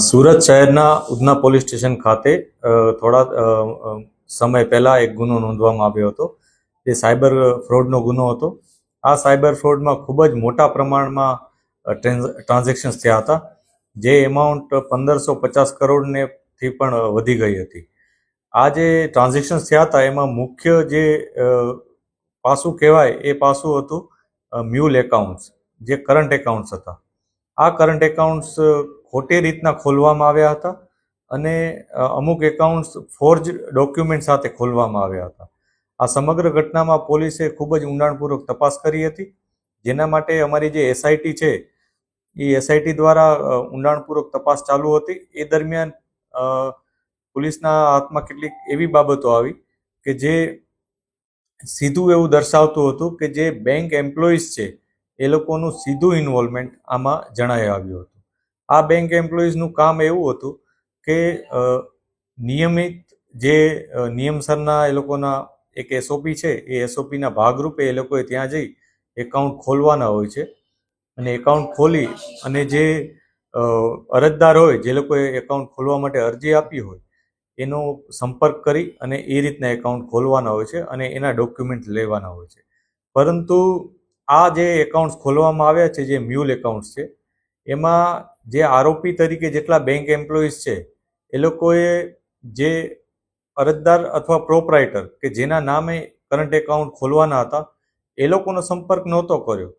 સુરત શહેરના Udhna police station ખાતે થોડા સમય પહેલા એક ગુનો નોંધવામાં આવ્યો હતો, જે સાયબર ફ્રોડનો ગુનો હતો. આ સાયબર ફ્રોડમાં ખૂબ જ મોટા પ્રમાણમાં ટ્રાન્ઝેક્શન્સ થયા હતા, જે એમાઉન્ટ 1550 કરોડને થી પણ વધી ગઈ હતી. આ જે ટ્રાન્ઝેક્શન્સ થયા હતા એમાં મુખ્ય જે પાસું કહેવાય એ પાસું હતું મ્યુલ એકાઉન્ટ્સ, જે કરંટ એકાઉન્ટ્સ હતા. આ કરંટ એકાઉન્ટ્સ ખોટી રીતના ખોલવામાં આવ્યા હતા અને અમુક એકાઉન્ટ્સ ફોર્જ ડોક્યુમેન્ટ સાથે ખોલવામાં આવ્યા હતા. આ સમગ્ર ઘટનામાં પોલીસે ખૂબ જ ઊંડાણપૂર્વક તપાસ કરી હતી, જેના માટે અમારી જે એસઆઈટી છે એ એસઆઈટી દ્વારા ઊંડાણપૂર્વક તપાસ ચાલુ હતી. એ દરમિયાન પોલીસના હાથમાં કેટલીક એવી બાબતો આવી કે જે સીધું એવું દર્શાવતું હતું કે જે બેંક એમ્પ્લોઈઝ છે એ લોકોનું સીધું ઇન્વોલ્વમેન્ટ આમાં જણાઈ આવ્યું હતું. આ બેંક એમ્પ્લોઈઝનું કામ એવું હતું કે નિયમિત જે નિયમસરના એ લોકોના એક એસઓપી છે, એ એસઓપીના ભાગરૂપે એ લોકોએ ત્યાં જઈ એકાઉન્ટ ખોલવાના હોય છે અને એકાઉન્ટ ખોલી અને જે અરજદાર હોય, જે લોકોએ એકાઉન્ટ ખોલવા માટે અરજી આપી હોય, એનો સંપર્ક કરી અને એ રીતના એકાઉન્ટ ખોલવાના હોય છે અને એના ડોક્યુમેન્ટ લેવાના હોય છે. પરંતુ આ જે એકાઉન્ટ્સ ખોલવામાં આવ્યા છે, જે મ્યુલ એકાઉન્ટ્સ છે, એમાં જે આરોપી તરીકે જેટલા બેંક એમ્પ્લોઈઝ છે એ લોકોએ જે અરજદાર અથવા પ્રોપરાઇટર કે જેના નામે કરંટ એકાઉન્ટ ખોલવાના હતા એ લોકોનો સંપર્ક નહોતો કર્યો,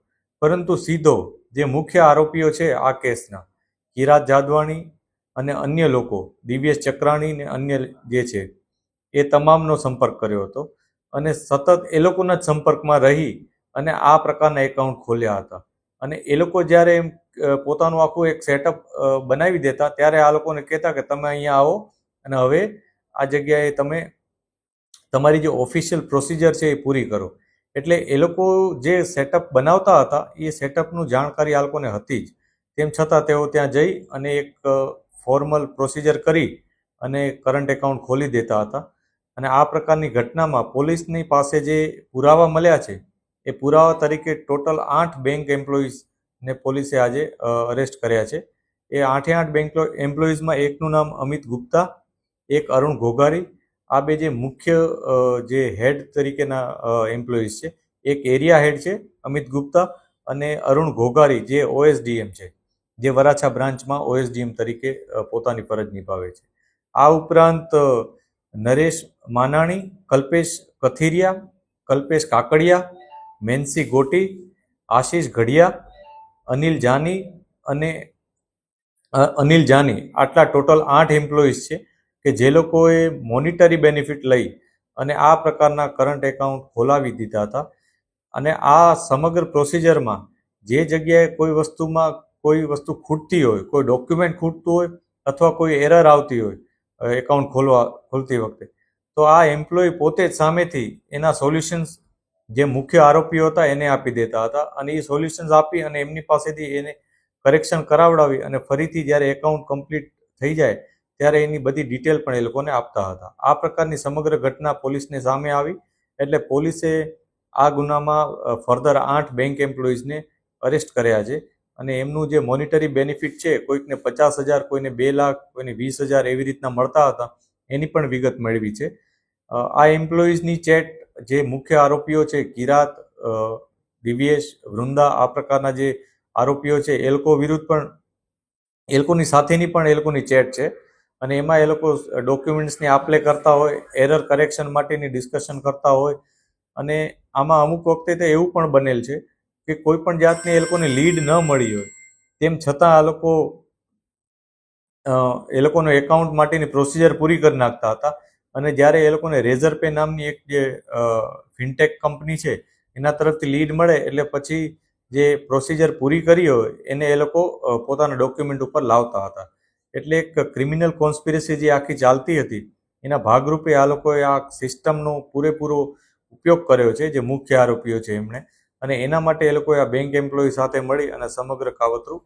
પરંતુ સીધો જે મુખ્ય આરોપીઓ છે આ કેસના, કિરાત જાદવાણી અને અન્ય લોકો, દિવ્યેશ ચક્રાણી ને અન્ય જે છે એ તમામનો સંપર્ક કર્યો હતો અને સતત એ લોકોના જ સંપર્કમાં રહી અને આ પ્રકારના એકાઉન્ટ ખોલ્યા હતા. અને એ લોકો જ્યારે એમ પોતાનું આખું એક સેટઅપ બનાવી દેતા ત્યારે આ લોકોને કહેતા કે તમે અહીંયા આવો અને હવે આ જગ્યાએ તમે તમારી જે ઓફિશિયલ પ્રોસિજર છે એ પૂરી કરો. એટલે એ લોકો જે સેટઅપ બનાવતા હતા એ સેટઅપનું જાણકારી આ લોકોને હતી જ, તેમ છતાં તેઓ ત્યાં જઈ અને એક ફોર્મલ પ્રોસિજર કરી અને કરંટ એકાઉન્ટ ખોલી દેતા હતા. અને આ પ્રકારની ઘટનામાં પોલીસની પાસે જે પુરાવા મળ્યા છે એ પુરાવા તરીકે ટોટલ 8 બેંક એમ્પ્લોઈઝને પોલીસે આજે અરેસ્ટ કર્યા છે. એ 8 બેંક એમ્પ્લોઈઝમાં એકનું નામ અમિત ગુપ્તા, એક અરુણ ઘોઘારી. આ બે જે મુખ્ય જે હેડ તરીકેના એમ્પ્લોઈઝ છે, એક એરિયા હેડ છે અમિત ગુપ્તા અને અરુણ ઘોઘારી જે ઓએસડીએમ છે, જે વરાછા બ્રાન્ચમાં ઓએસડીએમ તરીકે પોતાની ફરજ નિભાવે છે. આ ઉપરાંત નરેશ માનાણી, કલ્પેશ કથિરિયા, કલ્પેશ કાકડિયા, મેન્સી ગોટી, આશીષ ઘડિયા, અનિલ જાની, આટલા ટોટલ 8 એમ્પ્લોઈઝ છે કે જે લોકોએ મોનિટરી બેનિફિટ લઈ અને આ પ્રકારના કરંટ એકાઉન્ટ ખોલાવી દીધા હતા. અને આ સમગ્ર પ્રોસિજરમાં જે જગ્યાએ કોઈ વસ્તુ ખૂટતી હોય, કોઈ ડોક્યુમેન્ટ ખૂટતું હોય અથવા કોઈ એરર આવતી હોય એકાઉન્ટ ખોલતી વખતે, તો આ એમ્પ્લોય પોતે જ સામેથી એના સોલ્યુશન્સ જે મુખ્ય આરોપીઓ હતા એને આપી દેતા હતા અને એ સોલ્યુશન્સ આપી અને એમની પાસેથી એને કરેક્શન કરાવડાવી અને ફરીથી જ્યારે એકાઉન્ટ કમ્પ્લીટ થઈ જાય ત્યારે એની બધી ડિટેલ પણ એ લોકોને આપતા હતા. આ પ્રકારની સમગ્ર ઘટના પોલીસને સામે આવી એટલે પોલીસે આ ગુનામાં ફર્ધર 8 બેંક એમ્પ્લોઈઝને અરેસ્ટ કર્યા છે અને એમનું જે મોનિટરી બેનિફિટ છે, કોઈકને 50,000, કોઈને 2 લાખ, કોઈને 20,000 એવી રીતના મળતા હતા, એની પણ વિગત મેળવી છે. આ એમ્પ્લોઈઝની ચેટ જે મુખ્ય આરોપીઓ છે, કિરાત, દિવ્યેશ, વૃંદા, આ પ્રકારના જે આરોપીઓ છે એ લોકો વિરુદ્ધ પણ એ લોકોની સાથેની પણ એ લોકોની ચેટ છે અને એમાં એ લોકો ડોક્યુમેન્ટ્સની આપ-લે કરતા હોય, એરર કરેક્શન માટેની ડિસ્કશન કરતા હોય અને આમાં અમુક વખતે તો એવું પણ બનેલ છે કે કોઈ પણ જાતની એ લોકોને લીડ ન મળી હોય તેમ છતાં આ લોકો એ લોકોનો એકાઉન્ટ માટેની પ્રોસિજર પૂરી કરી નાખતા હતા. અને જ્યારે એ લોકોને રેઝર પે નામની એક જે ફિનટેક કંપની છે એના તરફથી લીડ મળે એટલે પછી જે પ્રોસિજર પૂરી કરી હોય એને એ લોકો પોતાના ડોક્યુમેન્ટ ઉપર લાવતા હતા. એટલે એક ક્રિમિનલ કોન્સ્પિરસી જે આખી ચાલતી હતી એના ભાગરૂપે આ લોકોએ આ સિસ્ટમનો પૂરેપૂરો ઉપયોગ કર્યો છે, જે મુખ્ય આરોપીઓ છે એમણે, અને એના માટે એ લોકોએ આ બેંક એમ્પ્લોય સાથે મળી અને સમગ્ર કાવતરું